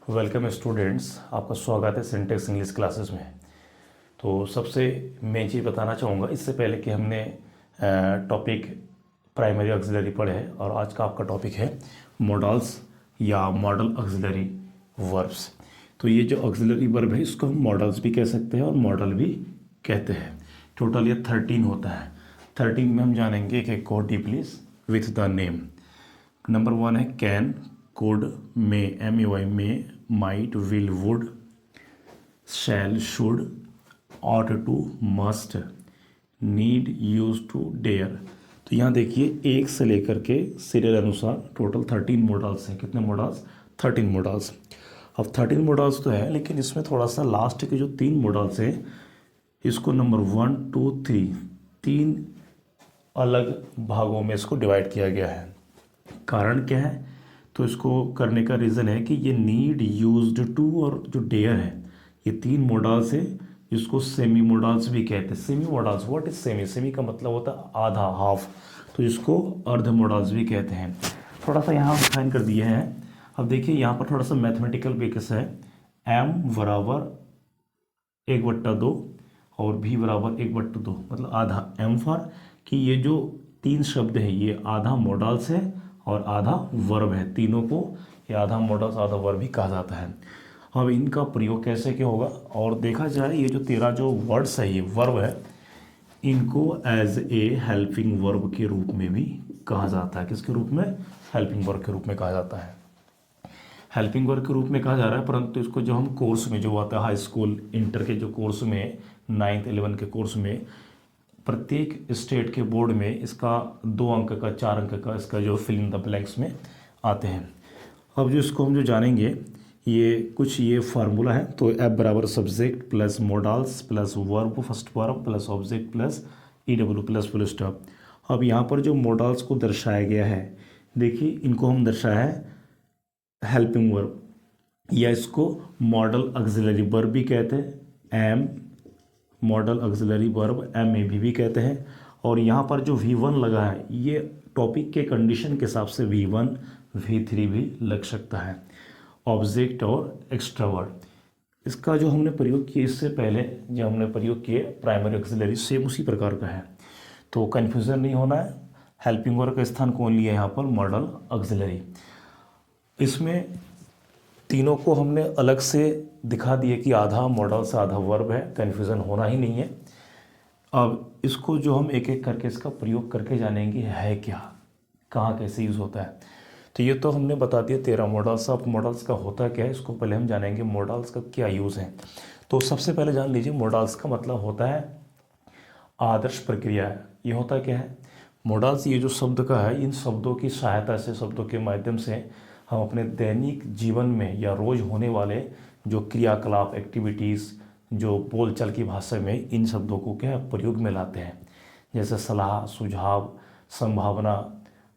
Welcome students, आपका स्वागत है सिंटेक्स इंग्लिश क्लासेस में। तो सबसे मैं चीज़ बताना चाहूँगा इससे पहले कि हमने टॉपिक प्राइमरी ऑक्सिलरी पढ़े है और आज का आपका टॉपिक है मॉडल्स या मॉडल ऑक्सिलरी वर्ब्स। तो ये जो ऑक्सिलरी वर्ब है इसको हम मॉडल्स भी कह सकते हैं और मॉडल भी कहते हैं। टोटल ये 13 होता है। 13 में हम जानेंगे कि go deeply with the name. Number 1 है can, could, may, may, may, might, will, would, shall, should, ought to, must, need, used to, dare। तो यहाँ देखिए एक से लेकर के सीरियल अनुसार टोटल 13 मॉडल्स हैं। कितने मॉडल्स? 13 मॉडल्स। अब 13 मॉडल्स तो है, लेकिन इसमें थोड़ा सा लास्ट के जो 3 मॉडल्स हैं इसको नंबर 1, 2, 3 तीन अलग भागों में इसको डिवाइड किया गया है। कारण क्या है? तो इसको करने का रीज़न है कि ये नीड, यूज्ड टू और जो डेयर है ये 3 मॉडल्स है। इसको सेमी मॉडल्स भी कहते हैं। Semi models, what is semi? Semi का मतलब होता है आधा, हाफ। तो इसको अर्ध मॉडल्स भी कहते हैं। थोड़ा सा यहाँ डिफाइन कर दिए हैं। अब देखिए यहाँ पर थोड़ा सा मैथमेटिकल बेसिस है। m बराबर 1/2 और v बराबर 1/2, मतलब आधा। m फॉर कि ये जो 3 शब्द हैं ये आधा मॉडल्स है और आधा वर्ब है। तीनों को ये आधा मॉडल्स आधा वर्ब भी कहा जाता है। अब इनका प्रयोग कैसे क्या होगा? और देखा जाए ये जो 13 जो वर्ड्स है, ये वर्ब है, इनको एज ए हेल्पिंग वर्ब के रूप में भी कहा जाता है। किसके रूप में? हेल्पिंग वर्ब के रूप में कहा जाता है। हेल्पिंग वर्ब के रूप में कहा जा रहा है, परंतु इसको जो हम कोर्स में जो आता है हाई स्कूल इंटर के जो कोर्स में 9th 11 के कोर्स में प्रत्येक स्टेट के बोर्ड में इसका 2 अंक का 4 अंक का इसका जो फिल इन द ब्लैंक्स में आते हैं। अब जो इसको हम जो जानेंगे ये कुछ ये फार्मूला है। तो एफ बराबर subject plus models plus verb, first verb plus object plus EW plus full stop. अब यहाँ पर जो मॉडल्स को दर्शाया गया है, देखिए इनको हम दर्शाया है हेल्पिंग वर्ब या इसको मॉडल ऑक्सिलरी वर्ब भी कहते हैं। M modal auxiliary verb MAV भी कहते हैं। और यहाँ पर जो V1 लगा है ये टॉपिक के कंडीशन के हिसाब से V1 V3 भी लग सकता है। ऑब्जेक्ट और एक्स्ट्रा वर्ड, इसका जो हमने प्रयोग किया इससे पहले जो हमने प्रयोग किए प्राइमरी ऑक्सिलरी सेम उसी प्रकार का है, तो कन्फ्यूज़न नहीं होना है। हेल्पिंग वर्ब का स्थान कौन लिया है यहाँ पर? Model auxiliary. इसमें तीनों को हमने अलग से दिखा दिए कि आधा मॉडल से आधा वर्ब है, कन्फ्यूज़न होना ही नहीं है। अब इसको जो हम एक एक करके इसका प्रयोग करके जानेंगे है क्या, कहाँ कैसे यूज़ होता है। तो ये तो हमने बता दिया 13 मॉडल्स। अब मॉडल्स का होता क्या है इसको पहले हम जानेंगे, मॉडल्स का क्या यूज़ है। तो सबसे पहले जान लीजिए मॉडल्स का मतलब होता है आदर्श प्रक्रिया। ये होता क्या है? मॉडल्स ये जो शब्द का है, इन शब्दों की सहायता से, शब्दों के माध्यम से हम अपने दैनिक जीवन में या रोज़ होने वाले जो क्रियाकलाप, एक्टिविटीज़, जो बोलचाल की भाषा में इन शब्दों को क्या प्रयोग में लाते हैं। जैसे सलाह, सुझाव, संभावना,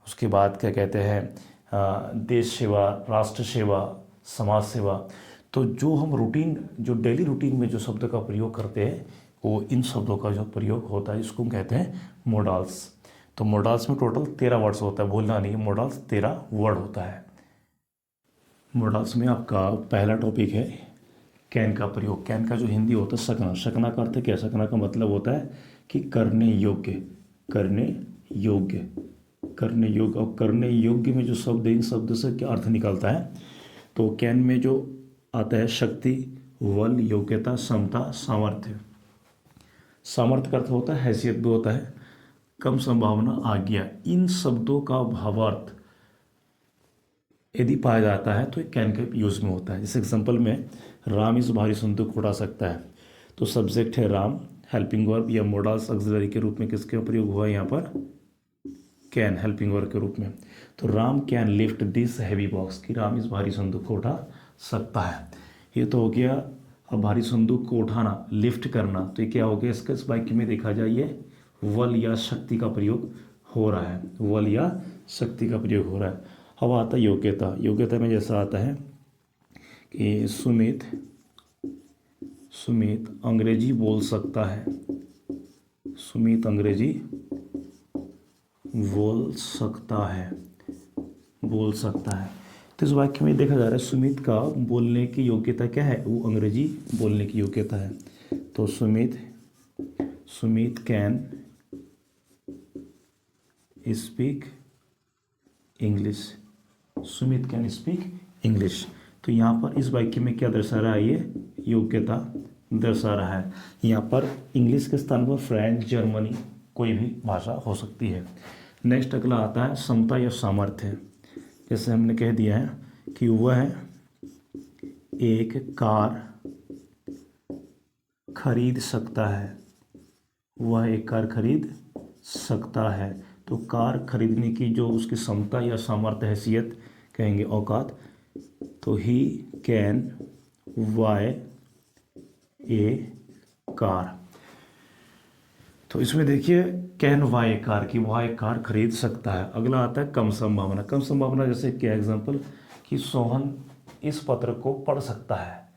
उसके बाद क्या कहते हैं देश सेवा, राष्ट्र सेवा, समाज सेवा। तो जो हम रूटीन, जो डेली रूटीन में जो शब्द का प्रयोग करते हैं वो इन शब्दों का जो प्रयोग होता है इसको हम कहते हैं मॉडल्स। तो मॉडल्स में टोटल 13 वर्ड्स होता है, भूलना नहीं, मॉडल्स 13 वर्ड होता है। मॉडल्स में आपका पहला टॉपिक है कैन का प्रयोग। कैन का जो हिंदी होता है सकना। सकना का अर्थ क्या? सकना का मतलब होता है कि करने योग्य, करने योग्य, करने योग्य। और करने योग्य में जो शब्द है इन शब्द से क्या अर्थ निकलता है? तो कैन में जो आता है शक्ति, बल, योग्यता, क्षमता, सामर्थ्य। सामर्थ्य का अर्थ होता है हैसियत भी होता है, कम संभावना, आज्ञा। इन शब्दों का भावार्थ यदि पाया जाता है तो एक कैन के यूज़ में होता है। जैसे एग्जांपल में राम इस भारी संदूक उठा सकता है, तो सब्जेक्ट है राम, हेल्पिंग वर्ब या मॉडल्स ऑक्सिलरी के रूप में किसका प्रयोग हुआ है यहाँ पर? कैन, हेल्पिंग वर्ब के रूप में। तो Ram can lift this heavy box, कि राम इस भारी संदूक को उठा सकता है। ये तो हो गया अब भारी संदूक को उठाना, लिफ्ट करना। तो ये क्या हो गया? इसका इस वाक्य में देखा जाए ये बल या शक्ति का प्रयोग हो रहा है, बल या शक्ति का प्रयोग हो रहा है। अब आता है योग्यता। योग्यता में जैसा आता है कि सुमित अंग्रेजी बोल सकता है, सुमित अंग्रेजी बोल सकता है, बोल सकता है। तो इस वाक्य में देखा जा रहा है सुमित का बोलने की योग्यता क्या है, वो अंग्रेजी बोलने की योग्यता है। तो Sumit can speak English, Sumit can speak English. तो यहाँ पर इस वाक्य में क्या दर्शा रहा है, ये योग्यता दर्शा रहा है। यहाँ पर इंग्लिश के स्थान पर फ्रेंच, जर्मनी, कोई भी भाषा हो सकती है। नेक्स्ट अगला आता है क्षमता या सामर्थ्य। जैसे हमने कह दिया है कि वह एक कार खरीद सकता है, वह एक कार खरीद सकता है। तो कार खरीदने की जो उसकी क्षमता या सामर्थ्य, हैसियत कहेंगे, औकात, तो he can buy A car. तो इसमें देखिए कैन बाय ए कार की वह एक कार खरीद सकता है। अगला आता है कम संभावना। कम संभावना जैसे क्या एग्जांपल कि सोहन इस पत्र को पढ़ सकता है।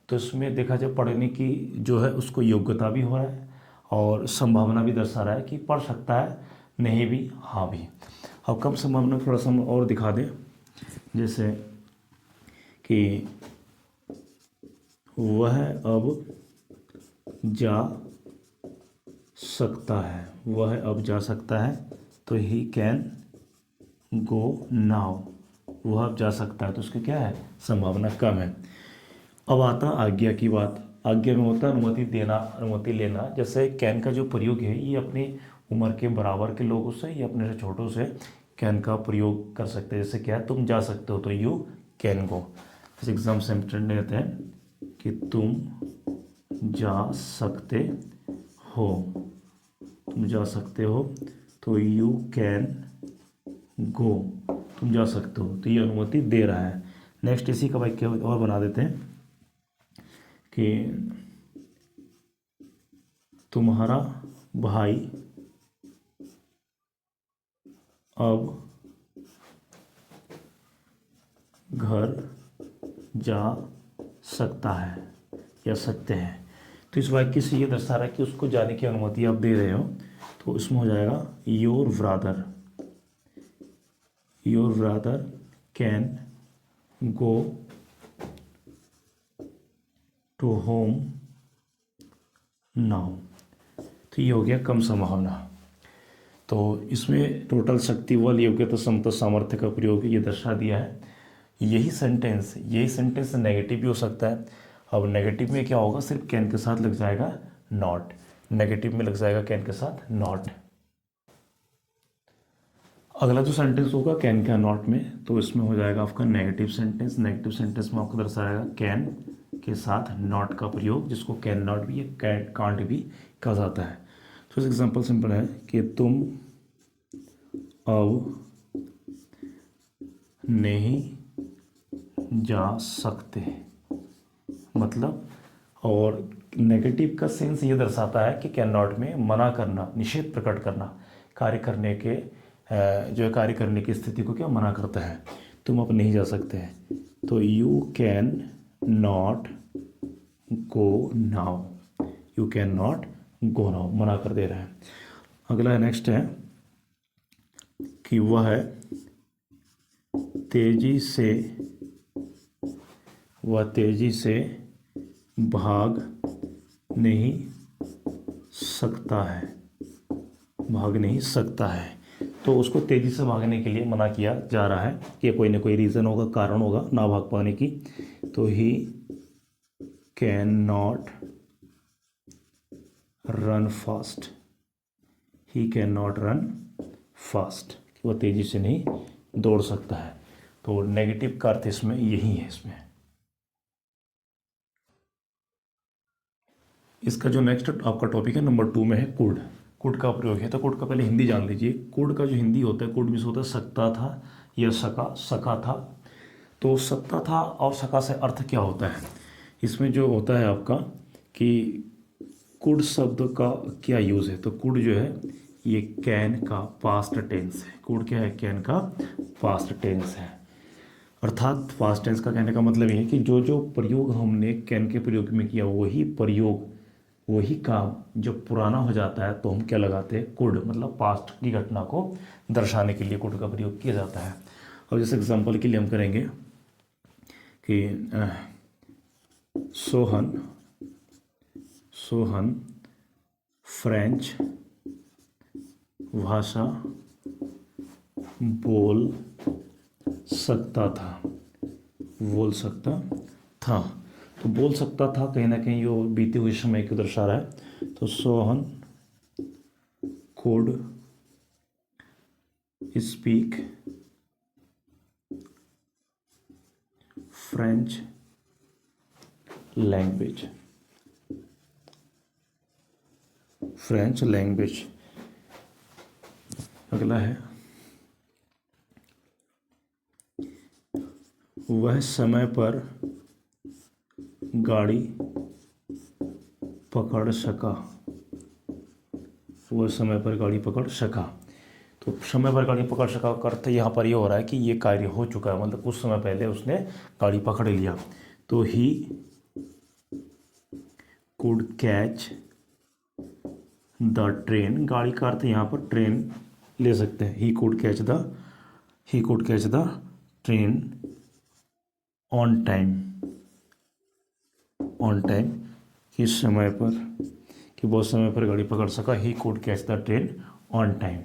तो इसमें देखा जाए पढ़ने की जो है उसको योग्यता भी हो रहा है और संभावना भी दर्शा रहा है कि पढ़ सकता है, नहीं भी, हाँ भी। अब कम संभावना थोड़ा सा हम और दिखा दें, जैसे कि वह अब जा सकता है, वह अब जा सकता है। तो ही कैन गो नाउ, वह अब जा सकता है, तो उसकी क्या है, संभावना कम है। अब आता आज्ञा की बात। आज्ञा में होता है अनुमति देना, अनुमति लेना। जैसे कैन का जो प्रयोग है ये अपनी उम्र के बराबर के लोगों से या अपने से छोटों से कैन का प्रयोग कर सकते हैं। जैसे क्या है, तुम जा सकते हो, तो यू कैन गो। जैसे एग्जाम सेंटर देते हैं कि तुम जा सकते हो, तुम जा सकते हो, तो यू कैन गो, तुम जा सकते हो, तो ये अनुमति दे रहा है। नेक्स्ट इसी का वाक्य और बना देते हैं कि तुम्हारा भाई अब घर जा सकता है या सकते हैं। तो इस वाक्य से ये दर्शा रहा है कि उसको जाने की अनुमति आप दे रहे हो। तो इसमें हो जाएगा your brother can go to home now. तो ये हो गया कम संभावना। तो इसमें टोटल शक्ति, बल, योग्यता, क्षमता, सामर्थ्य का प्रयोग ये दर्शा दिया है। यही सेंटेंस नेगेटिव भी हो सकता है। अब नेगेटिव में क्या होगा, सिर्फ कैन के साथ लग जाएगा नॉट, नेगेटिव में लग जाएगा कैन के साथ नॉट। अगला जो सेंटेंस होगा कैन का नॉट में, तो इसमें हो जाएगा आपका नेगेटिव सेंटेंस। नेगेटिव सेंटेंस में आपको दर्शाएगा कैन के साथ नॉट का प्रयोग, जिसको कैन नॉट भी या कांट भी कहा जाता है। तो इस एग्जांपल सिंपल है कि तुम अब नहीं जा सकते, मतलब, और नेगेटिव का सेंस ये दर्शाता है कि कैन नॉट में मना करना, निषेध प्रकट करना, कार्य करने के जो है कार्य करने की स्थिति को क्या मना करता है। तुम अब नहीं जा सकते हैं, तो you can not go now, you can not go now, मना कर दे रहा है। अगला नेक्स्ट है कि वह तेजी से भाग नहीं सकता है। तो उसको तेजी से भागने के लिए मना किया जा रहा है कि कोई ना कोई रीज़न होगा, कारण होगा ना भाग पाने की। तो he can not run fast, he can not run fast, वह तेजी से नहीं दौड़ सकता है। तो नेगेटिव का अर्थ इसमें यही है। इसका जो नेक्स्ट आपका टॉपिक है नंबर 2 में है कुड का प्रयोग है। तो कुड का पहले हिंदी जान लीजिए। कुड का जो हिंदी होता है, कुड में से होता है सकता था या सका था। तो सकता था और सका से अर्थ क्या होता है, इसमें जो होता है आपका कि कुड शब्द का क्या यूज़ है। तो कुड जो है ये कैन का पास्ट टेंस है। कुड क्या है, कैन का पास्ट टेंस है। अर्थात पास्ट टेंस का कहने का मतलब ये है कि जो जो प्रयोग हमने कैन के प्रयोग में किया वही काम जब पुराना हो जाता है तो हम क्या लगाते हैं, कुड, मतलब पास्ट की घटना को दर्शाने के लिए कुड का प्रयोग किया जाता है। अब जैसे एग्जांपल के लिए हम करेंगे कि सोहन फ्रेंच भाषा बोल सकता था। तो बोल सकता था कहीं ना कहीं यो बीते हुए समय को दर्शा रहा है। तो Sohan could speak French language. अगला है, वह समय पर गाड़ी पकड़ सका। तो समय पर गाड़ी पकड़ सका का अर्थ यहाँ पर ये हो रहा है कि ये कार्य हो चुका है, मतलब कुछ समय पहले उसने गाड़ी पकड़ लिया। तो he could catch the train, गाड़ी का अर्थ यहाँ पर ट्रेन ले सकते हैं। He could catch the train on time, किस समय पर, कि बहुत समय पर गाड़ी पकड़ सका। He could catch the train on time.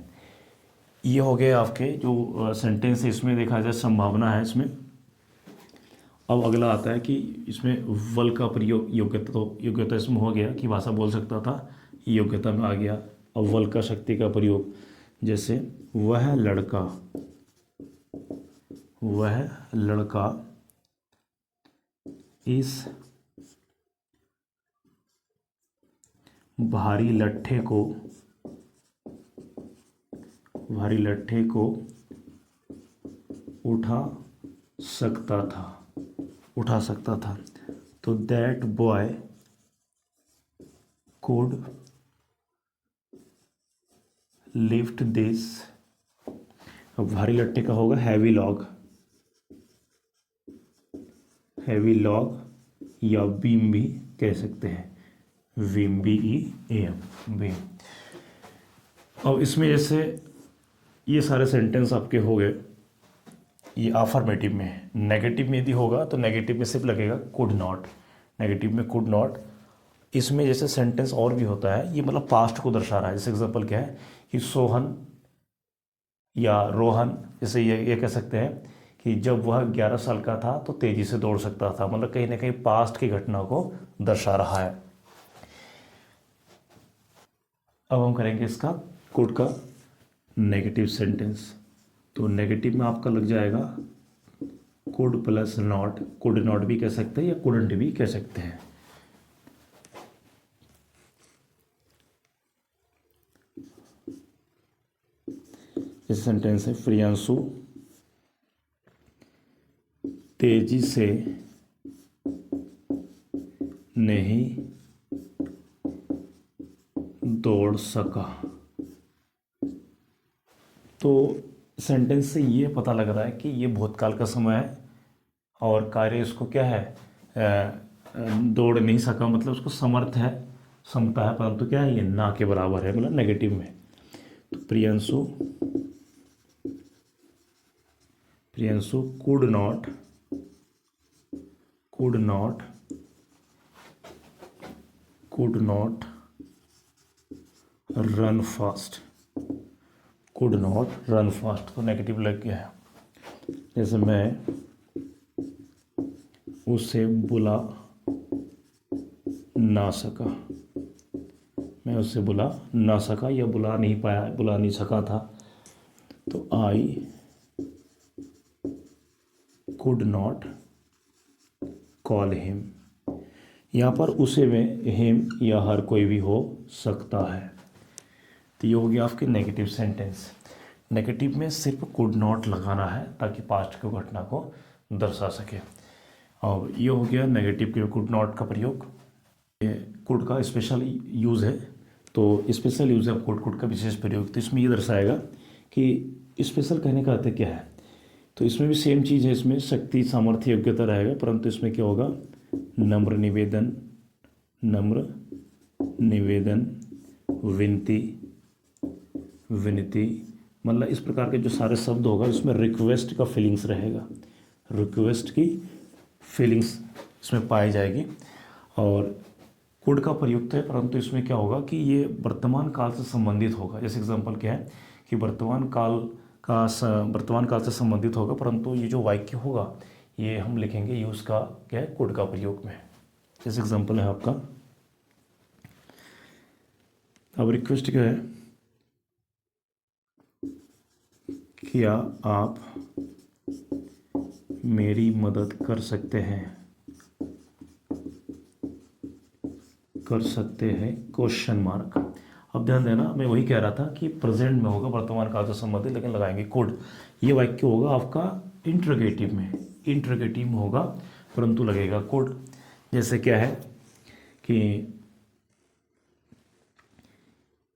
ये हो गए आपके जो सेंटेंस है, इसमें देखा जाए संभावना है इसमें। अब अगला आता है कि इसमें वल का प्रयोग, योग्यता इसमें हो गया कि भाषा बोल सकता था, योग्यता में आ गया। अब वल का शक्ति का प्रयोग, जैसे वह लड़का इस भारी लट्ठे को उठा सकता था। तो that boy could lift this. अब भारी लट्ठे का होगा हैवी लॉग या बीम भी कह सकते हैं, बीम बीम। अब इसमें जैसे ये सारे सेंटेंस आपके हो गए, ये अफर्मेटिव में है। नेगेटिव में यदि होगा तो नेगेटिव में सिर्फ लगेगा कुड नॉट, नेगेटिव में कुड नॉट। इसमें जैसे सेंटेंस और भी होता है, ये मतलब पास्ट को दर्शा रहा है। जैसे एग्जांपल क्या है कि सोहन या रोहन, जैसे ये कह सकते हैं कि जब वह 11 साल का था तो तेजी से दौड़ सकता था, मतलब कहीं ना कहीं पास्ट की घटना को दर्शा रहा है। अब हम करेंगे इसका कुड का नेगेटिव सेंटेंस। तो नेगेटिव में आपका लग जाएगा could plus not, could not भी कह सकते हैं या कुडंट भी कह सकते हैं। इस सेंटेंस है, प्रियांशु तेजी से नहीं दौड़ सका। तो सेंटेंस से ये पता लग रहा है कि ये भूतकाल का समय है और कार्य इसको क्या है, दौड़ नहीं सका, मतलब उसको समर्थ है, क्षमता है, परंतु क्या है, ये ना के बराबर है, मतलब नेगेटिव में। तो Priyanshu could not run fast, तो नेगेटिव लग गया है। जैसे मैं उसे बुला ना सका, या बुला नहीं पाया, बुला नहीं सका था। तो I could not call him. यहाँ पर उसे में हिम या हर कोई भी हो सकता है। तो ये हो गया आपके नेगेटिव सेंटेंस। नेगेटिव में सिर्फ कुड नॉट लगाना है ताकि पास्ट की घटना को दर्शा सके। और ये हो गया नेगेटिव के कुड नॉट का प्रयोग। कुड का स्पेशल यूज़ है, तो स्पेशल यूज़ है कुड का विशेष प्रयोग। तो इसमें ये दर्शाएगा कि स्पेशल कहने का अर्थ क्या है। तो इसमें भी सेम चीज़ है, इसमें शक्ति, सामर्थ्य, योग्यता रहेगा, परंतु इसमें क्या होगा, नम्र निवेदन, विनती, मतलब इस प्रकार के जो सारे शब्द होगा उसमें रिक्वेस्ट का फीलिंग्स रहेगा, रिक्वेस्ट की फीलिंग्स इसमें पाई जाएगी। और कुड का प्रयुक्त है, परंतु इसमें क्या होगा कि ये वर्तमान काल से संबंधित होगा। जैसे एग्जांपल क्या है कि वर्तमान काल से संबंधित होगा, परंतु ये जो वाक्य होगा ये हम लिखेंगे यूज़ का क्या है, कुड का प्रयोग में। जैसे एग्जांपल है आपका, अब रिक्वेस्ट क्या है, क्या आप मेरी मदद कर सकते हैं, क्वेश्चन मार्क। अब ध्यान देना, मैं वही कह रहा था कि प्रेजेंट में होगा, वर्तमान काल से संबंधित, लेकिन लगाएंगे कुड। ये वाक्य होगा आपका इंट्रोगेटिव में होगा, परंतु लगेगा कुड। जैसे क्या है कि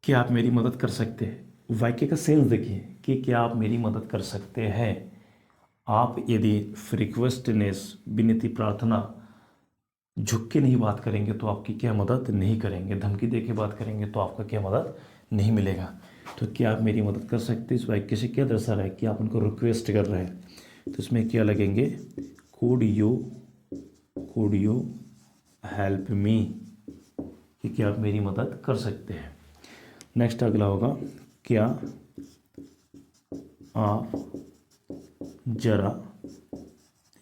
क्या आप मेरी मदद कर सकते हैं। वाक्य का सेंस देखिए कि क्या आप मेरी मदद कर सकते हैं। आप यदि रिक्वेस्टनेस, विनती, प्रार्थना झुक के नहीं बात करेंगे तो आपकी क्या मदद नहीं करेंगे, धमकी दे के बात करेंगे तो आपका क्या मदद नहीं मिलेगा। तो क्या आप मेरी मदद कर सकते हैं, इस वाक्य से क्या दर्शा रहा है कि आप उनको रिक्वेस्ट कर रहे हैं। तो इसमें क्या लगेंगे, कुड यू हेल्प मी, कि क्या आप मेरी मदद कर सकते हैं। नेक्स्ट अगला होगा, क्या आप जरा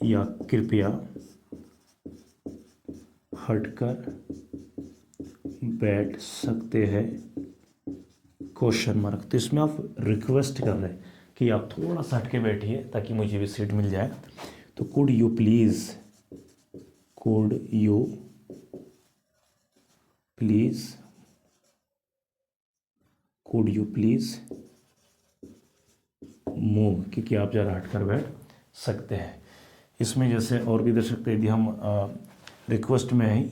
या कृपया हटकर बैठ सकते हैं, क्वेश्चन मार्क। तो इसमें आप रिक्वेस्ट कर रहे हैं कि आप थोड़ा सा हट के बैठिए ताकि मुझे भी सीट मिल जाए। तो कुड यू प्लीज़ मूव, क्योंकि आप ज़रा हटकर बैठ सकते हैं। इसमें जैसे और भी दे सकते हैं, यदि हम रिक्वेस्ट में ही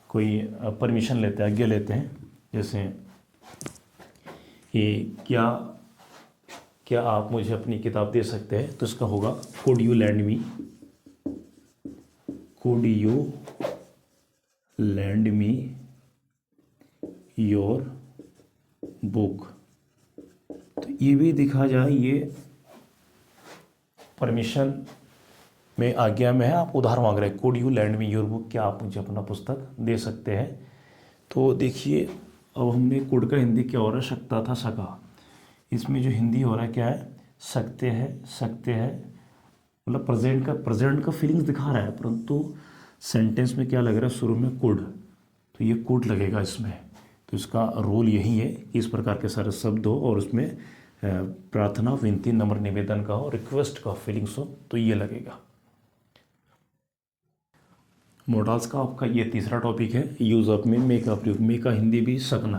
कोई परमिशन लेते हैं, आज्ञा लेते हैं, जैसे कि क्या आप मुझे अपनी किताब दे सकते हैं, तो इसका होगा could you land me your book. तो ये भी दिखा जाए, ये परमिशन में, आज्ञा में है, आप उधार मांग रहे हैं। Could you land me your book, क्या आप मुझे अपना पुस्तक दे सकते हैं। तो देखिए, अब हमने कुड का हिंदी क्या हो रहा है, सकता था, सका। इसमें जो हिंदी हो रहा है क्या है, सकते हैं, मतलब प्रेजेंट का फीलिंग्स दिखा रहा है, परंतु सेंटेंस में क्या लग रहा है, शुरू में कुड, तो ये कुड लगेगा इसमें। तो इसका रूल यही है कि इस प्रकार के सारे शब्द हो और उसमें प्रार्थना, विनती, नम्र निवेदन का हो, रिक्वेस्ट का फीलिंग्स हो, तो ये लगेगा। मॉडल्स का आपका ये तीसरा टॉपिक है, यूज़ ऑफ मे का प्रयोग। मे का हिंदी भी सकना,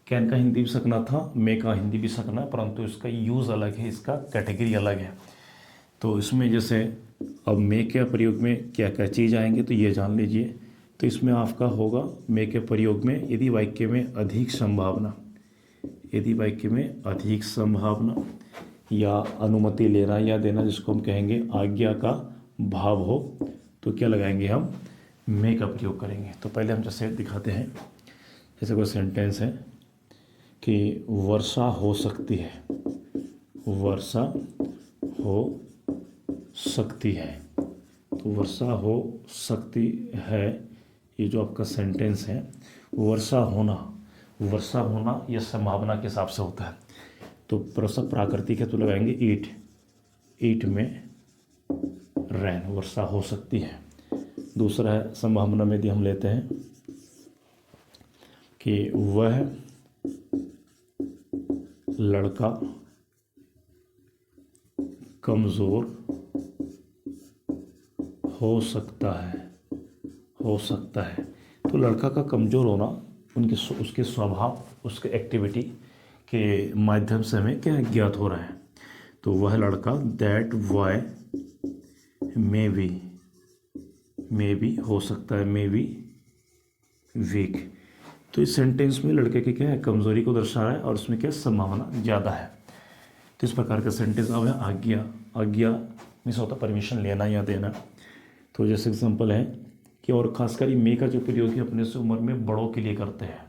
कैन का हिंदी भी सकना था, मे का हिंदी भी सकना, परंतु इसका यूज़ अलग है, इसका कैटेगरी अलग है। तो इसमें जैसे अब मे के प्रयोग में क्या क्या चीज़ आएंगे, तो ये जान लीजिए। तो इसमें आपका होगा मे के प्रयोग में, यदि वाक्य में अधिक संभावना या अनुमति लेना या देना, जिसको हम कहेंगे आज्ञा का भाव हो, तो क्या लगाएंगे, हम मे का प्रयोग करेंगे। तो पहले हम जैसे दिखाते हैं, जैसे कोई सेंटेंस है कि वर्षा हो सकती है, तो वर्षा हो सकती है, ये जो आपका सेंटेंस है, वर्षा होना ये संभावना के हिसाब से होता है। तो वर्षा प्राकृतिक है, तो लगाएंगे ईट में रैन, वर्षा हो सकती है। दूसरा है संभावना में, यदि हम लेते हैं कि वह लड़का कमज़ोर हो सकता है। तो लड़का का कमज़ोर होना उसके स्वभाव, उसके एक्टिविटी के माध्यम से हमें क्या ज्ञात हो रहा है। तो वह लड़का, दैट बॉय मे बी हो सकता है, मे बी वीक। तो इस सेंटेंस में लड़के की क्या है, कमज़ोरी को दर्शा रहा है और उसमें क्या संभावना ज़्यादा है। तो इस प्रकार का सेंटेंस। अब है आज्ञा मीन्स होता परमिशन लेना या देना। तो जैसे एग्जांपल है कि, और खासकर मे का जो प्रयोग है अपने से उम्र में बड़ों के लिए करते हैं,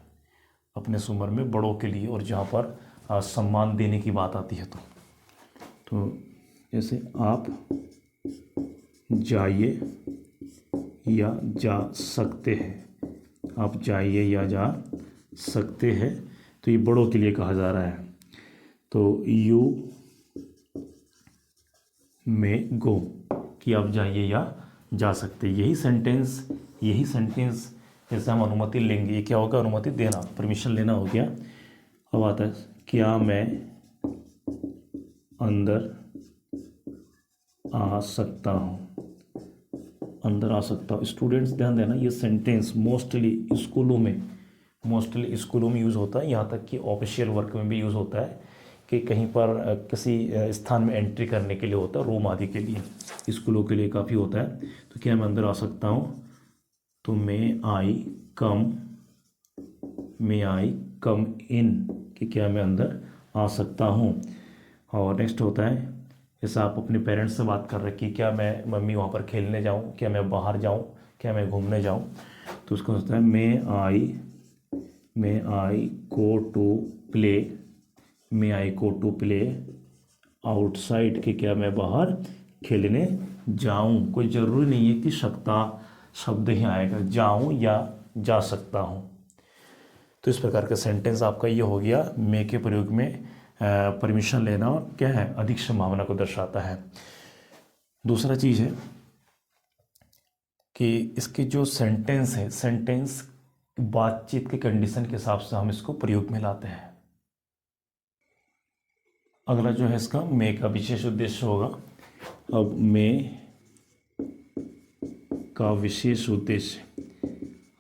अपने से उम्र में बड़ों के लिए, और जहाँ पर सम्मान देने की बात आती है। तो जैसे आप जाइए या जा सकते हैं। आप जाइए या जा सकते हैं, तो ये बड़ों के लिए कहा जा रहा है। तो यू में गो, कि आप जाइए या जा सकते। यही सेंटेंस जैसे हम अनुमति लेंगे, ये क्या होगा? अनुमति देना, परमिशन लेना हो गया। अब आता है क्या मैं अंदर आ सकता हूँ? अंदर आ सकता हूँ। स्टूडेंट्स ध्यान देना, ये सेंटेंस मोस्टली स्कूलों में यूज़ होता है। यहाँ तक कि ऑफिशियल वर्क में भी यूज़ होता है, कि कहीं पर किसी स्थान में एंट्री करने के लिए होता है, रूम आदि के लिए, स्कूलों के लिए काफ़ी होता है। तो क्या मैं अंदर आ सकता हूँ? तो मे आई कम इन, कि क्या मैं अंदर आ सकता हूँ। और नेक्स्ट होता है, जैसे आप अपने पेरेंट्स से बात कर रहे हैं कि क्या मैं मम्मी वहाँ पर खेलने जाऊँ, क्या मैं बाहर जाऊँ, क्या मैं घूमने जाऊँ, तो उसको होता है मे आई गो टू प्ले आउटसाइड, कि क्या मैं बाहर खेलने जाऊँ। कोई ज़रूरी नहीं है कि सकता शब्द ही आएगा, जाऊँ या जा सकता हूँ। तो इस प्रकार का सेंटेंस आपका ये हो गया, मे के प्रयोग में परमिशन लेना क्या है? अधिक संभावना को दर्शाता है। दूसरा चीज़ है कि इसके जो सेंटेंस है, सेंटेंस बातचीत के कंडीशन के हिसाब से हम इसको प्रयोग में लाते हैं। अगला जो है इसका मे का विशेष उद्देश्य होगा। अब मे का विशेष उद्देश्य,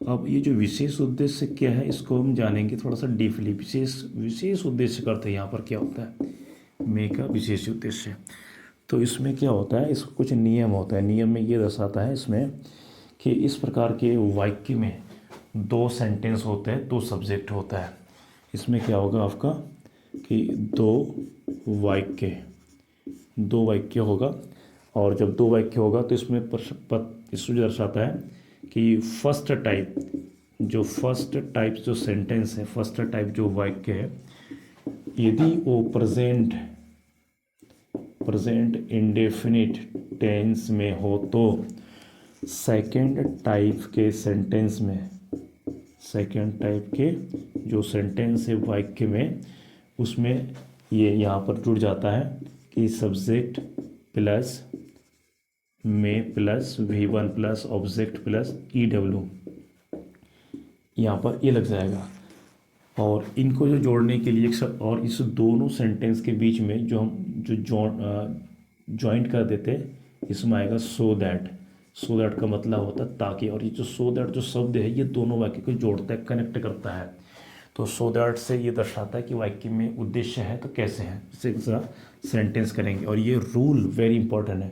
अब ये जो विशेष उद्देश्य क्या है इसको हम जानेंगे थोड़ा सा डीपली। विशेष उद्देश्य का अर्थ यहाँ पर क्या होता है? मे का विशेष उद्देश्य, तो इसमें क्या होता है? इसको कुछ नियम होता है। नियम में ये दर्शाता है इसमें कि इस प्रकार के वाक्य में दो सेंटेंस होते हैं, दो सब्जेक्ट होता है। इसमें क्या होगा आपका कि दो वाक्य होगा, और जब दो वाक्य होगा तो इसमें इसमें दर्शाता है कि फर्स्ट टाइप जो सेंटेंस है, फर्स्ट टाइप जो वाक्य है, यदि वो प्रेजेंट इंडेफिनिट टेंस में हो, तो सेकेंड टाइप के जो सेंटेंस है वाक्य में, उसमें ये यहाँ पर जुड़ जाता है कि सब्जेक्ट प्लस में plus V1 plus object plus EW, यहाँ पर ये लग जाएगा। और इनको जो जोड़ने के लिए और इस दोनों सेंटेंस के बीच में जो हम जॉइंट कर देते हैं, इसमें आएगा सो दैट का मतलब होता है ताकि। और ये जो सो दैट जो शब्द है, ये दोनों वाक्य को जोड़ता है, कनेक्ट करता है। तो सो दैट से ये दर्शाता है कि वाक्य में उद्देश्य है तो कैसे है, इसे सेंटेंस करेंगे। और ये रूल वेरी इंपॉर्टेंट है,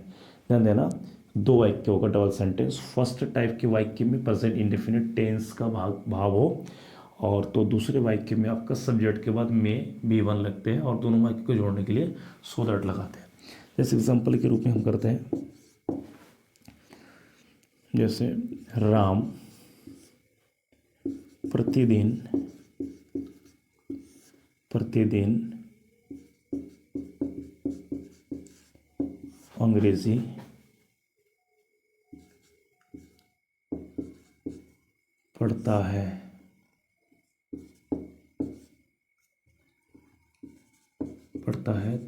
ध्यान देना। दो वाक्य होगा डबल सेंटेंस, फर्स्ट टाइप के वाक्य में प्रेजेंट इंडेफिनिट टेंस का भाव हो, और तो दूसरे वाक्य में आपका सब्जेक्ट के बाद में V1 लगते हैं, और दोनों वाक्य को जोड़ने के लिए सो दैट लगाते हैं। जैसे एग्जांपल के रूप में हम करते हैं, जैसे राम प्रतिदिन अंग्रेजी पढ़ता है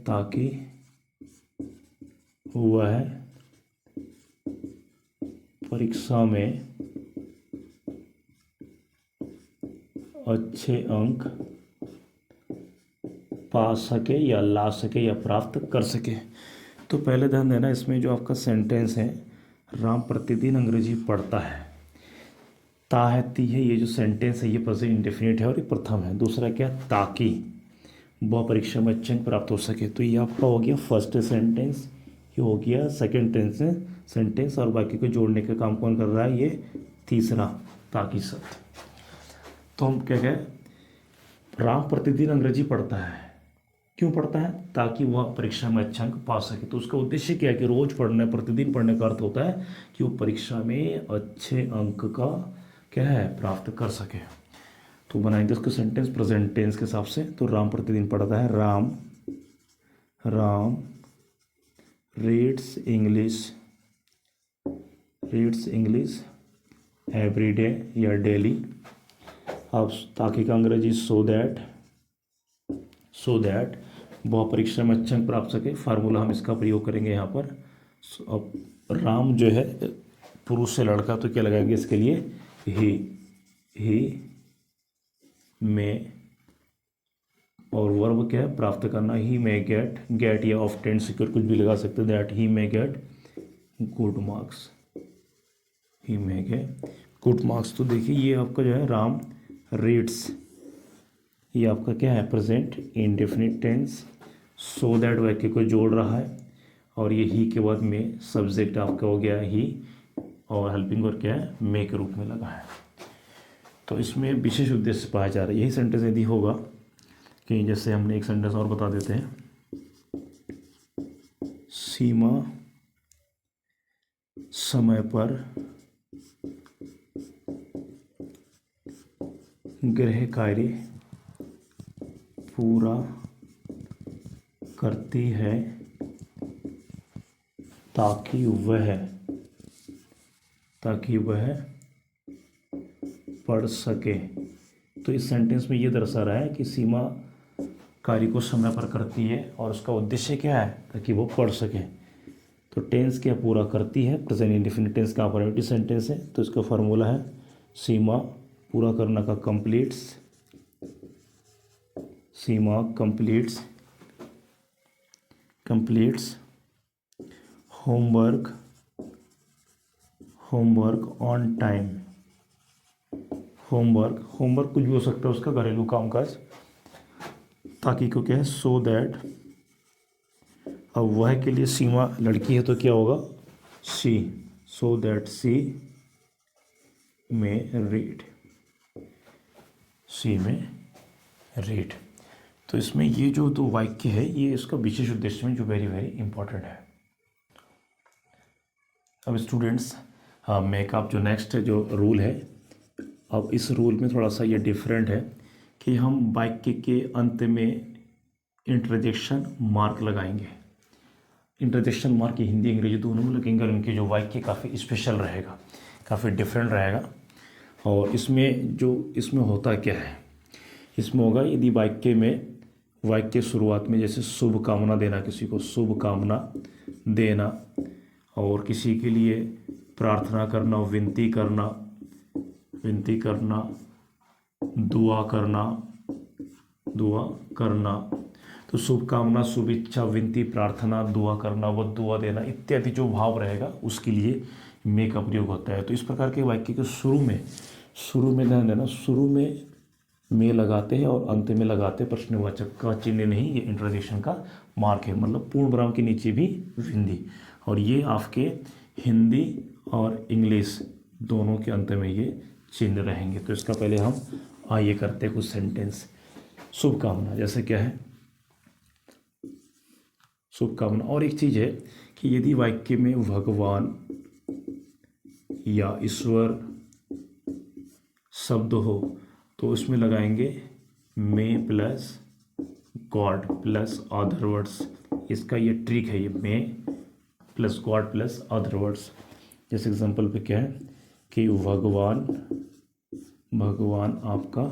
ताकि वह परीक्षा में अच्छे अंक पा सके या ला सके या प्राप्त कर सके। तो पहले ध्यान देना, इसमें जो आपका सेंटेंस है, राम प्रतिदिन अंग्रेजी पढ़ता है, ता है ती है, ये जो सेंटेंस है ये प्रेजेंट इंडेफिनिट है और ये प्रथम है। दूसरा क्या? ताकि वह परीक्षा में अच्छे अंक प्राप्त हो सके। तो ये आपका हो गया फर्स्ट सेंटेंस, ये हो गया सेकेंड सेंटेंस, और बाकी को जोड़ने का काम कौन कर रहा है? ये तीसरा ताकि शब्द। तो हम क्या कहें? राम प्रतिदिन अंग्रेजी पढ़ता है, क्यों पढ़ता है? ताकि वह परीक्षा में अच्छा अंक पा सके। तो उसका उद्देश्य क्या है कि रोज पढ़ना, प्रतिदिन पढ़ने का अर्थ होता है कि वो परीक्षा में अच्छे अंक का क्या है? प्राप्त कर सके। तो बनाएंगे उसको सेंटेंस प्रेजेंट टेंस के हिसाब से। तो राम प्रतिदिन पढ़ता है, Ram reads reads English every day या डेली। अब ताकि का अंग्रेजी सो दैट वह परीक्षा में अच्छे अंक प्राप्त सके। फार्मूला हम इसका प्रयोग करेंगे यहाँ पर। अब राम जो है पुरुष से लड़का, तो क्या लगाएंगे इसके लिए ही में, और वर्ब क्या है प्राप्त करना, ही मे गेट या ऑफ्टेन सिक्योर कुछ भी लगा सकते हैं। That he may get good marks, he may get good marks. तो देखिए ये आपका जो है राम रीड्स, ये आपका क्या है present indefinite tense. So that वाक्य को जोड़ रहा है, और ये ही के बाद में सब्जेक्ट आपका हो गया ही, और हेल्पिंग वर्ब क्या है मे के रूप में लगा है। तो इसमें विशेष उद्देश्य पाया जा रहा है। यही सेंटेंस यदि होगा कि जैसे हमने एक सेंटेंस और बता देते हैं, सीमा समय पर गृह कार्य पूरा करती है ताकि वह पढ़ सके। तो इस सेंटेंस में ये दर्शा रहा है कि सीमा कार्य को समय पर करती है और उसका उद्देश्य क्या है, ताकि वो पढ़ सके। तो टेंस क्या पूरा करती है, प्रेजेंट इंडेफिनिट टेंस का अफर्मेटिव सेंटेंस है, तो इसका फार्मूला है सीमा पूरा करना का completes, Seema completes homework on time. Homework कुछ भी हो सकता है उसका, घरेलू कामकाज, ताकि को क्या है सो दैट। अब वह के लिए सीमा लड़की है तो क्या होगा सी, सो दैट सी में रीड। तो इसमें ये जो दो वाक्य है ये इसका विशेष उद्देश्य में जो वेरी वेरी इंपॉर्टेंट है। अब स्टूडेंट्स मेक अप जो नेक्स्ट जो रूल है, अब इस रूल में थोड़ा सा ये डिफरेंट है कि हम वाक्य के अंत में इंटरजेक्शन मार्क लगाएंगे। इंटरजेक्शन मार्क हिंदी अंग्रेजी दोनों में लगेंगे और इनके जो वाक्य काफ़ी स्पेशल रहेगा, काफ़ी डिफरेंट रहेगा। और इसमें होता क्या है, इसमें होगा यदि वाक्य शुरुआत में जैसे शुभ कामना देना, किसी को शुभ कामना देना, और किसी के लिए प्रार्थना करना, विनती करना, दुआ करना। तो शुभकामना, शुभ इच्छा, विनती, प्रार्थना, दुआ करना, व दुआ देना इत्यादि जो भाव रहेगा उसके लिए मे का प्रयोग होता है। तो इस प्रकार के वाक्य के शुरू में ध्यान देना, शुरू में मे लगाते हैं और अंत में लगाते हैं प्रश्नवाचक का चिन्ह नहीं, ये इंटरजेक्शन का मार्क है। मतलब पूर्ण विराम के नीचे भी हिंदी, और ये आपके हिंदी और इंग्लिश दोनों के अंत में ये चिन्ह रहेंगे। तो इसका पहले हम आइए करते हैं कुछ सेंटेंस। शुभकामना जैसे क्या है शुभकामना। और एक चीज़ है कि यदि वाक्य में भगवान या ईश्वर शब्द हो तो उसमें लगाएंगे may plus god plus other words. इसका ये ट्रिक है, ये may plus god plus other words. जैसे एग्जांपल पे क्या है कि भगवान आपका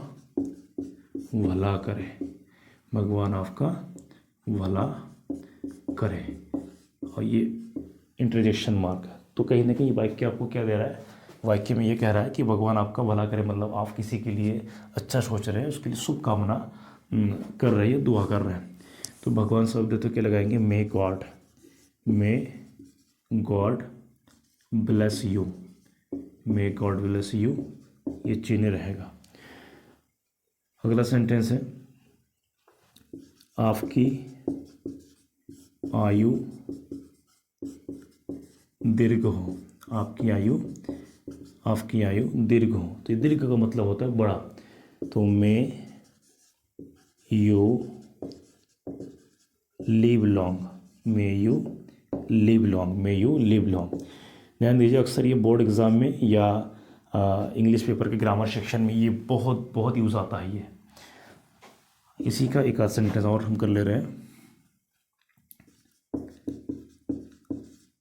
भला करे, भगवान आपका भला करे, और ये इंटरजेक्शन मार्क है। तो कहीं ना कहीं वाक्य आपको क्या दे रहा है, वाक्य में ये कह रहा है कि भगवान आपका भला करे, मतलब आप किसी के लिए अच्छा सोच रहे हैं, उसके लिए शुभ कामना कर रहे हैं, दुआ कर रहे हैं। तो भगवान शब्द तो क्या लगाएंगे may God bless you, may God bless you, ये चिन्ह रहेगा। अगला सेंटेंस है आपकी आयु दीर्घ हो, आपकी आयु दीर्घ हो। तो ये दीर्घ का मतलब होता है बड़ा। तो may you live long, may you live long. ध्यान दीजिए, अक्सर ये बोर्ड एग्ज़ाम में या इंग्लिश पेपर के ग्रामर सेक्शन में ये बहुत यूज़ आता है। ये इसी का एक आध सेंटेंस और हम कर ले रहे हैं।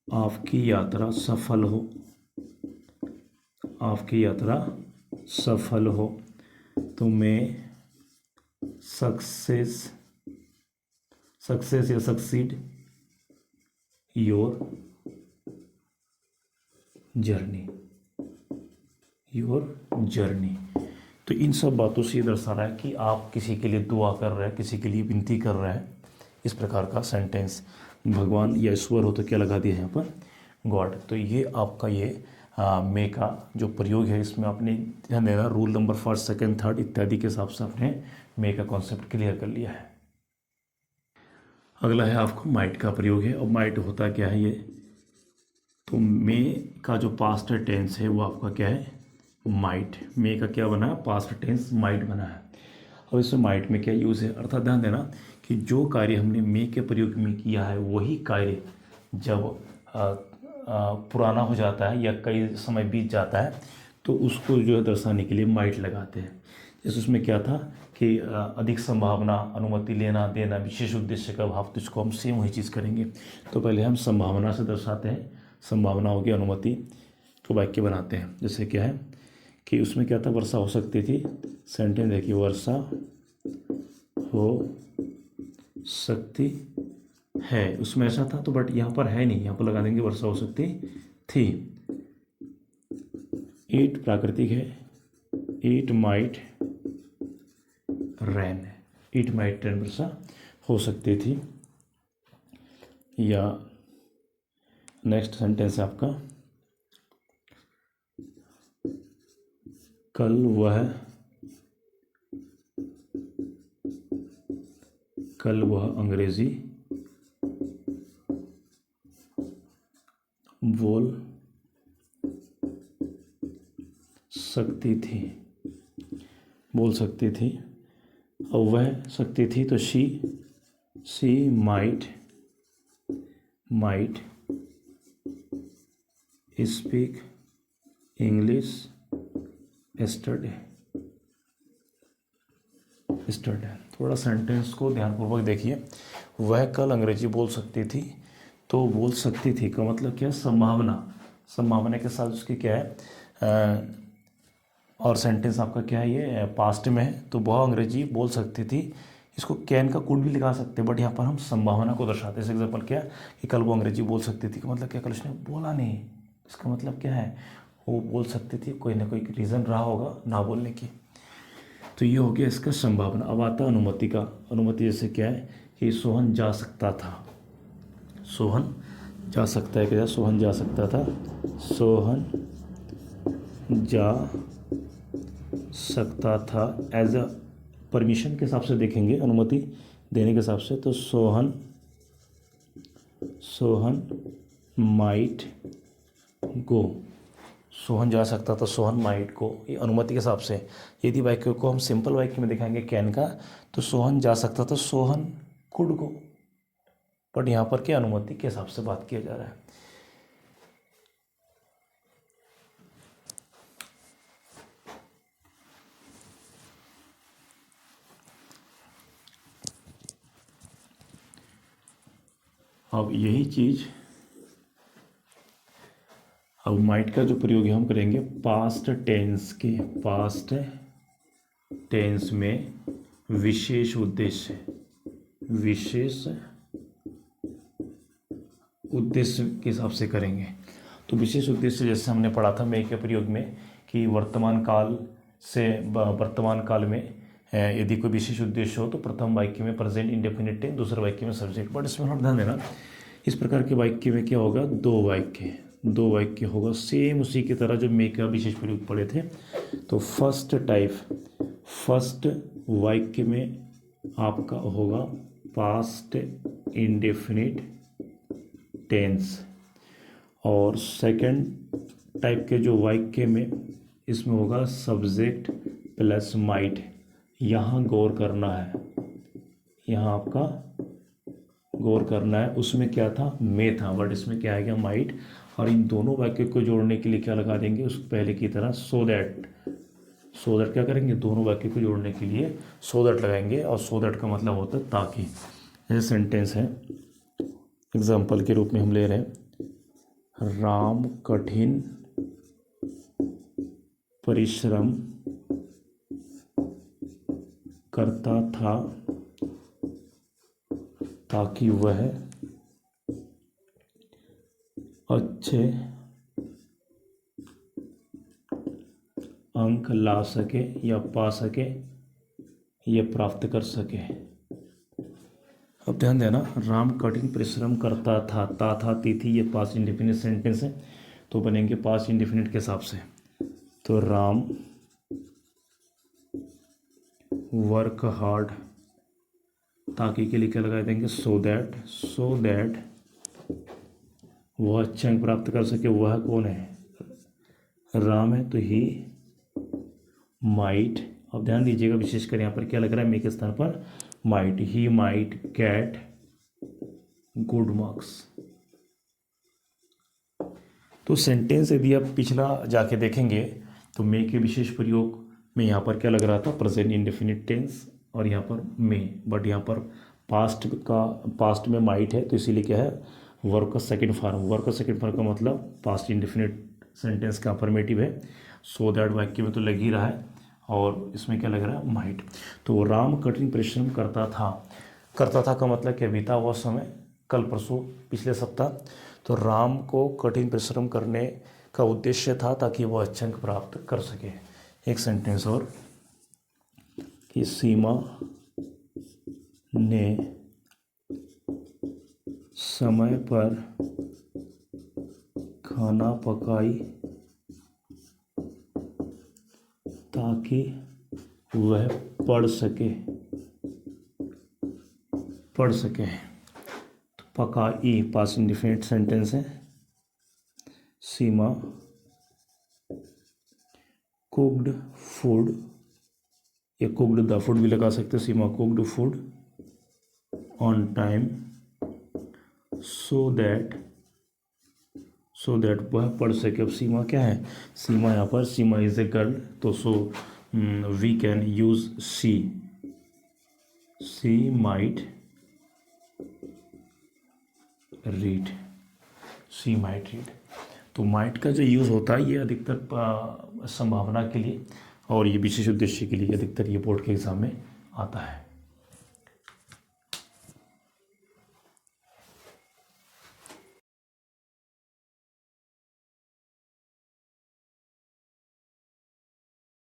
आपकी यात्रा सफल हो, आपकी यात्रा सफल हो। तो मैं सक्सेस या सक्सीड योर जर्नी। तो इन सब बातों से ये दर्शा रहा है कि आप किसी के लिए दुआ कर रहे हैं, किसी के लिए विनती कर रहे हैं। इस प्रकार का सेंटेंस, भगवान या ईश्वर हो तो क्या लगा दिया यहाँ पर, गॉड। तो ये आपका ये मे का जो प्रयोग है, इसमें आपने ध्यान देना, rule number first, second, third इत्यादि के हिसाब से आपने मे का कॉन्सेप्ट क्लियर कर लिया है। अगला है आपको माइट का प्रयोग है। और माइट होता क्या है ये, तो मे का जो पास्ट टेंस है वो आपका क्या है, माइट। मे का क्या बना है, पास्ट टेंस माइट बना है। और इसमें माइट में क्या यूज़ है, अर्थात ध्यान देना कि जो कार्य हमने मे के प्रयोग में किया है वही कार्य जब पुराना हो जाता है या कई समय बीत जाता है तो उसको जो है दर्शाने के लिए माइट लगाते हैं। जैसे उसमें क्या था कि अधिक संभावना, अनुमति लेना देना, विशेष उद्देश्य का भाव, तो इसको हम सेम वही चीज़ करेंगे। तो पहले हम संभावना से दर्शाते हैं, संभावना होगी, अनुमति, तो वाक्य बनाते हैं। जैसे क्या है कि उसमें क्या था, वर्षा हो सकती थी। सेंटेंस देखिए, वर्षा हो सकती है, उसमें ऐसा था तो बट यहाँ पर है नहीं, यहाँ पर लगा देंगे वर्षा हो सकती थी। इट प्राकृतिक है, it might rain, it might rain, वर्षा हो सकती थी। या नेक्स्ट सेंटेंस है आपका, कल वह अंग्रेजी बोल सकती थी। और वह सकती थी तो she might speak English yesterday। थोड़ा सेंटेंस को ध्यानपूर्वक देखिए। वह कल अंग्रेजी बोल सकती थी, तो बोल सकती थी का मतलब क्या है, संभावना के साथ उसकी क्या है और सेंटेंस आपका क्या है, ये पास्ट में है, तो वह अंग्रेजी बोल सकती थी। इसको कैन का कुड भी लगा सकते हैं, बट यहाँ पर हम संभावना को दर्शाते हैं। एग्जाम्पल क्या कि कल वो अंग्रेजी बोल सकती थी का मतलब क्या, कल उसने बोला नहीं, इसका मतलब क्या है, वो बोल सकती थी, कोई ना कोई रीज़न रहा होगा ना बोलने की। तो ये हो गया इसका संभावना। अब आता अनुमति का। अनुमति जैसे क्या है कि सोहन जा सकता था, सोहन जा सकता है, क्या, सोहन जा सकता था, सोहन जा सकता था। एज अ परमिशन के हिसाब से देखेंगे, अनुमति देने के हिसाब से, तो सोहन माइट गो, सोहन जा सकता था, सोहन माइट को, ये अनुमति के हिसाब से। यदि वाक्य को हम सिंपल वाक्य में दिखाएंगे कैन का, तो सोहन जा सकता था, सोहन कुड गो, बट यहाँ पर क्या अनुमति के हिसाब से बात किया जा रहा है। अब यही चीज, अब माइट का जो प्रयोग हम करेंगे पास्ट टेंस में विशेष उद्देश्य के हिसाब से करेंगे। तो विशेष उद्देश्य जैसे हमने पढ़ा था मे के प्रयोग में कि वर्तमान काल में यदि कोई विशेष उद्देश्य हो तो प्रथम वाक्य में प्रेजेंट इंडेफिनिट टेंस, दूसरे वाक्य में सब्जेक्ट। बट इसमें हम ध्यान देना, इस प्रकार के वाक्य में क्या होगा, दो वाक्य होगा सेम उसी की तरह जो मे का विशेष प्रयोग पढ़े थे। तो फर्स्ट वाक्य में आपका होगा पास्ट इंडेफिनिट टेंस, और सेकंड टाइप के जो वाक्य में इसमें होगा सब्जेक्ट प्लस माइट। यहाँ गौर करना है, यहाँ आपका गौर करना है, उसमें क्या था, मे था, बट इसमें क्या आएगा, माइट। और इन दोनों वाक्य को जोड़ने के लिए क्या लगा देंगे, उस पहले की तरह सो दैट क्या करेंगे, दोनों वाक्य को जोड़ने के लिए सो दैट लगाएंगे। और सो दैट का मतलब होता है ताकि। जैसे सेंटेंस है, एग्जाम्पल के रूप में हम ले रहे हैं, राम कठिन परिश्रम करता था ताकि वह अच्छे अंक ला सके या पा सके या प्राप्त कर सके। अब ध्यान देना, राम कठिन परिश्रम करता था थी, ये पास्ट इंडेफिनिट सेंटेंस है, तो बनेंगे पास्ट इंडेफिनिट के हिसाब से। तो राम वर्क हार्ड, ताकि के लिए क्या लगा देंगे, सो दैट वह अच्छे अंक प्राप्त कर सके। वह कौन है, राम है, तो ही माइट, अब ध्यान दीजिएगा विशेषकर यहाँ पर क्या लग रहा है, मे के स्थान पर might, he might get good marks. तो सेंटेंस यदि आप पिछला जाके देखेंगे तो मे के विशेष प्रयोग में यहाँ पर क्या लग रहा था, प्रेजेंट इंडेफिनिट टेंस, और यहाँ पर मे, बट यहाँ पर पास्ट में माइट है, तो इसीलिए क्या है, वर्ब का सेकंड फॉर्म। वर्ब का सेकंड फॉर्म का मतलब पास्ट इंडेफिनिट सेंटेंस का अफर्मेटिव है, सो दैट वाक्य में तो लग ही रहा है, और इसमें क्या लग रहा है, माइट। तो राम कठिन परिश्रम करता था का मतलब क्या, बीता हुआ समय, कल परसों पिछले सप्ताह। तो राम को कठिन परिश्रम करने का उद्देश्य था ताकि वह अच्छे अंक प्राप्त कर सके। एक सेंटेंस और, कि सीमा ने समय पर खाना पकाई ताकि वह पढ़ सके। तो पकाई पास्ट इंडेफिनिट सेंटेंस है। सीमा कुक्ड फूड, या कुक्ड द फूड भी लगा सकते हैं, Seema cooked food on time so that वह पढ़ सके। अब सीमा क्या है, सीमा यहाँ पर, सीमा इज ए गर्ल, तो so we can use she might read, तो माइट का जो यूज़ होता है ये अधिकतर संभावना के लिए और ये विशेष उद्देश्य के लिए अधिकतर ये बोर्ड के एग्जाम में आता है।